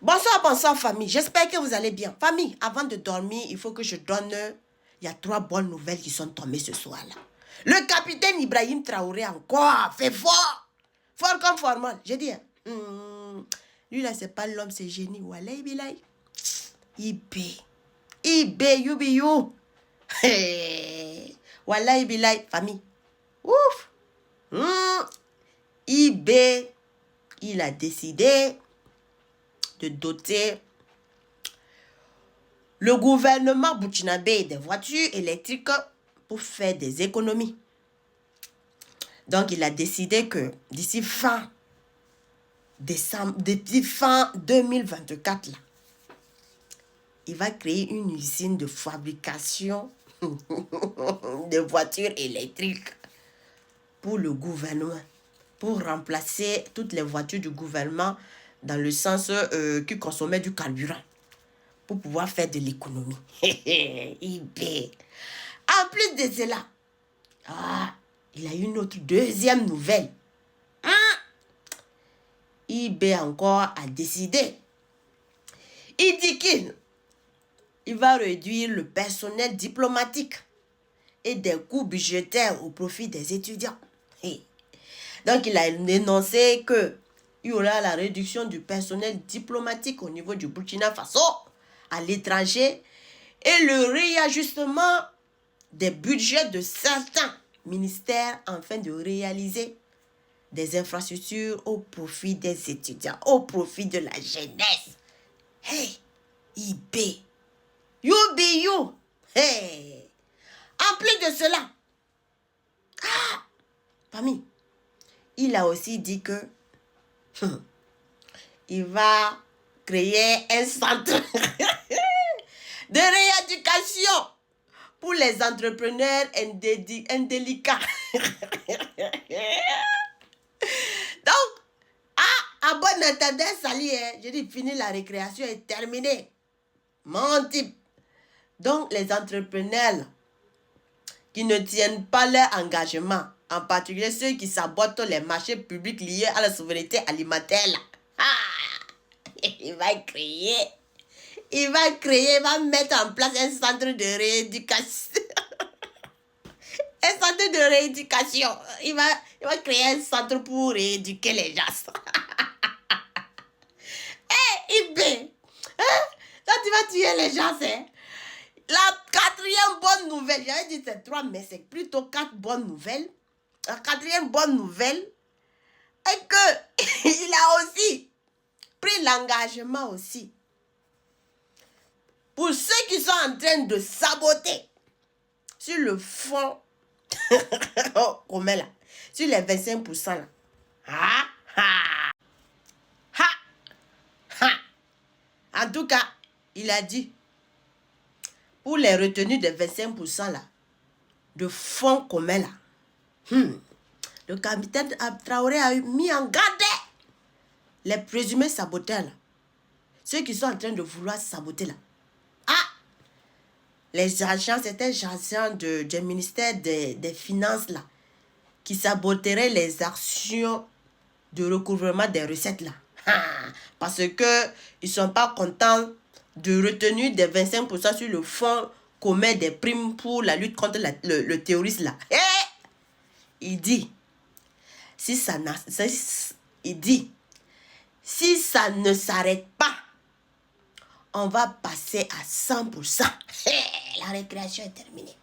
Bonsoir, bonsoir famille. J'espère que vous allez bien. Famille, avant de dormir, il faut que je donne... Il y a 3 bonnes nouvelles qui sont tombées ce soir-là. Le capitaine Ibrahim Traoré encore fait fort. Fort comme formal. J'ai dit, lui là, c'est pas l'homme, c'est génie. Walay bilay. Ibé, you. Hey. Walay bilay, famille. Ouf. Ibé, il a décidé de doter le gouvernement burkinabé des voitures électriques pour faire des économies. Donc, il a décidé que d'ici fin 2024, là, il va créer une usine de fabrication de voitures électriques pour le gouvernement, pour remplacer toutes les voitures du gouvernement dans le sens qui consommaient du carburant, pour pouvoir faire de l'économie. En plus de cela, il a une autre deuxième nouvelle. IB encore a décidé. Il dit qu'il va réduire le personnel diplomatique et des coûts budgétaires au profit des étudiants. Donc, il a énoncé qu'il y aura la réduction du personnel diplomatique au niveau du Burkina Faso, à l'étranger, et le réajustement des budgets de certains ministères afin de réaliser des infrastructures au profit des étudiants, au profit de la jeunesse. Hey, IB, you be you. Hey. En plus de cela, famille, il a aussi dit que il va créer un centre de rééducation pour les entrepreneurs indélicats. Donc, à bon entendeur, salut, je dis, fini, la récréation est terminée. Mon type. Donc, les entrepreneurs qui ne tiennent pas leur engagement, en particulier ceux qui sabotent les marchés publics liés à la souveraineté alimentaire, là. Il va mettre en place un centre de rééducation. Un centre de rééducation. Il va créer un centre pour rééduquer les gens. IB, là tu vas tuer les gens, c'est. La 4e bonne nouvelle, j'avais dit c'est 3, mais c'est plutôt 4 bonnes nouvelles. La 4e bonne nouvelle est que il a aussi pris l'engagement aussi pour ceux qui sont en train de saboter sur le fond comment là, sur les 25% là. En tout cas, il a dit pour les retenues de 25% là, de fonds communs là, le capitaine Traoré a mis en garde les présumés saboteurs là, ceux qui sont en train de vouloir saboter là. Les agents, c'était les agents du ministère des Finances là, qui saboteraient les actions de recouvrement des recettes là. Parce que ils sont pas contents de retenue des 25% sur le fonds commun des primes pour la lutte contre le terrorisme là. Il dit, si ça ne s'arrête pas, on va passer à 100%. La récréation est terminée.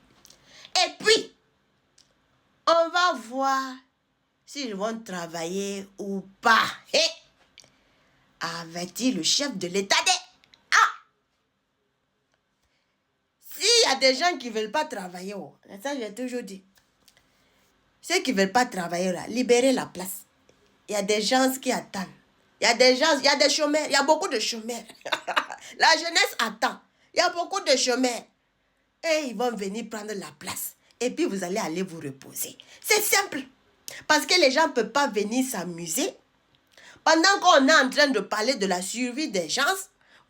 Et puis, on va voir s'ils vont travailler ou pas. Avait-il le chef de l'État dit. S'il y a des gens qui ne veulent pas travailler, ça j'ai toujours dit. Ceux qui ne veulent pas travailler là, libérez la place. Il y a des gens qui attendent. Il y a des gens, il y a des chômeurs, il y a beaucoup de chômeurs. La jeunesse attend. Il y a beaucoup de chômeurs. Et ils vont venir prendre la place. Et puis vous allez aller vous reposer. C'est simple. Parce que les gens ne peuvent pas venir s'amuser. Pendant qu'on est en train de parler de la survie des gens,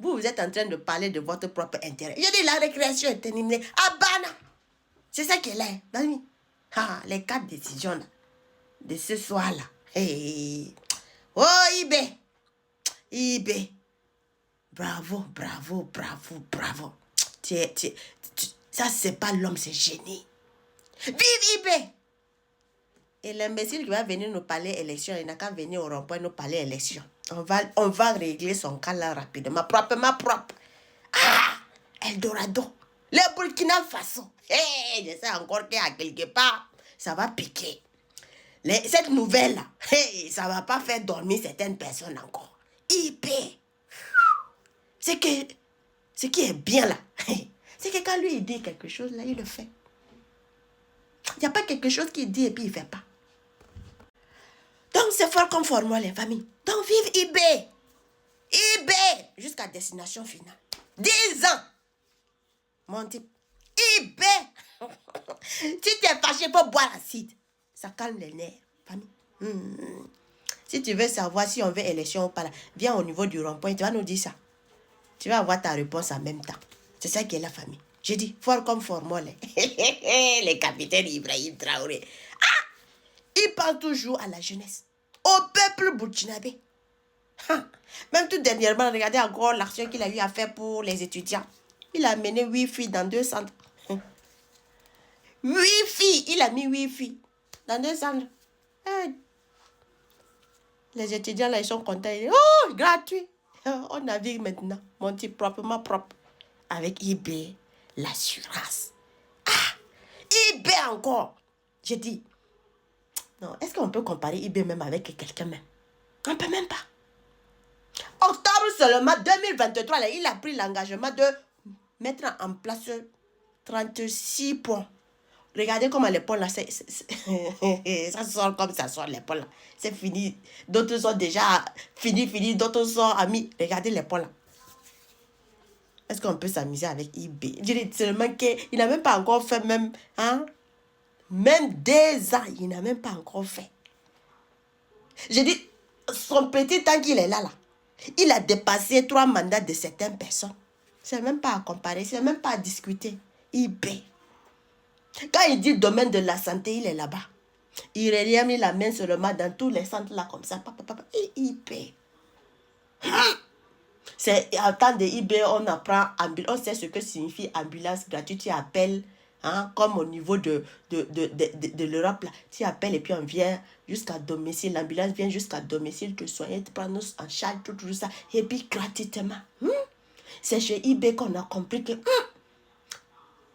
vous êtes en train de parler de votre propre intérêt. Je dis la récréation est terminée. Bana. C'est ça qu'elle est. Les 4 décisions là, de ce soir-là. Hey. Oh, IB. Bravo, bravo, bravo, bravo. Ça, c'est pas l'homme, c'est génie. Vive IB! Et l'imbécile qui va venir nous parler élection, il n'a qu'à venir au rond-point nous parler élection. On va régler son cas là rapidement, proprement propre. Ah! Eldorado. Le Burkina Faso. Hey, je sais encore qu'à quelque part, ça va piquer. Cette nouvelle-là, hey, ça va pas faire dormir certaines personnes encore. IP. Ce qui est bien là, c'est que quand lui il dit quelque chose là, il le fait. Il n'y a pas quelque chose qu'il dit et puis il ne fait pas. Donc c'est fort comme formule les familles. Donc vive IB. IB jusqu'à destination finale. 10 ans. Mon type. IB. Si tu es fâché pour boire l'acide, ça calme les nerfs. Famille. Si tu veux savoir si on veut élection ou pas, là, viens au niveau du rond-point, tu vas nous dire ça. Tu vas avoir ta réponse en même temps. C'est ça qui est la famille. J'ai dit, fort comme formol. Les capitaines Ibrahim Traoré. Ah! Il parle toujours à la jeunesse. Au peuple burkinabé. Même tout dernièrement, regardez encore l'action qu'il a eu à faire pour les étudiants. Il a mené 8 filles dans 2 centres. 8 filles. Il a mis 8 filles dans 2 centres. Les étudiants là, ils sont contents. Ils disent, oh, gratuit. On navigue maintenant, mon type proprement propre. Avec IB, l'assurance. Ah, IB encore. J'ai dit, non, est-ce qu'on peut comparer IB même avec quelqu'un même? On ne peut même pas. Octobre seulement 2023, là, il a pris l'engagement de mettre en place 36 ponts. Regardez comment les ponts là, ça sort comme ça sort les ponts là. C'est fini. D'autres sont déjà finis, d'autres sont amis. Regardez les ponts là. Est-ce qu'on peut s'amuser avec IB? Je dis seulement qu'il n'a même pas encore fait même, même 2 ans, il n'a même pas encore fait. Je dis, son petit temps qu'il est là, il a dépassé 3 mandats de certaines personnes. C'est même pas à comparer, c'est même pas à discuter. IB. Quand il dit domaine de la santé, il est là-bas. Il a mis la main seulement dans tous les centres là comme ça. IB. C'est en temps de IB, on apprend, on sait ce que signifie ambulance gratuite. Tu appelles, comme au niveau de l'Europe, là. Tu appelles et puis on vient jusqu'à domicile. L'ambulance vient jusqu'à domicile te soigner, te prendre en charge, tout ça. Et puis gratuitement. C'est chez IB qu'on a compris que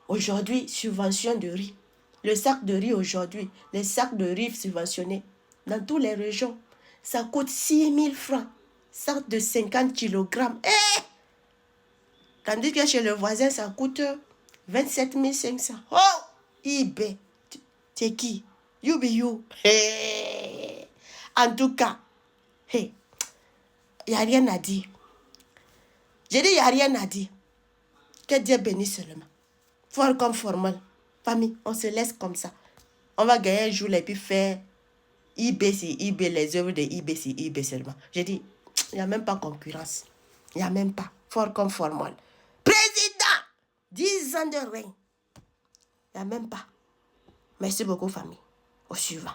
aujourd'hui, subvention de riz. Le sac de riz aujourd'hui, les sacs de riz subventionnés dans toutes les régions, ça coûte 6 000 francs. Sac de 50 kg. Tandis que chez le voisin, ça coûte 27 500. Oh! IB. Tu es qui? You be you. Hey. En tout cas, il n'y a rien à dire. J'ai dit, il n'y a rien à dire. Que Dieu bénisse seulement. Fort comme formel. Famille, on se laisse comme ça. On va gagner un jour et puis faire IB, c'est IB, les œuvres de IB, c'est IB seulement. J'ai dit, il n'y a même pas concurrence. Il n'y a même pas. Fort comme formol. Président! 10 ans de règne. Il n'y a même pas. Merci beaucoup, famille. Au suivant.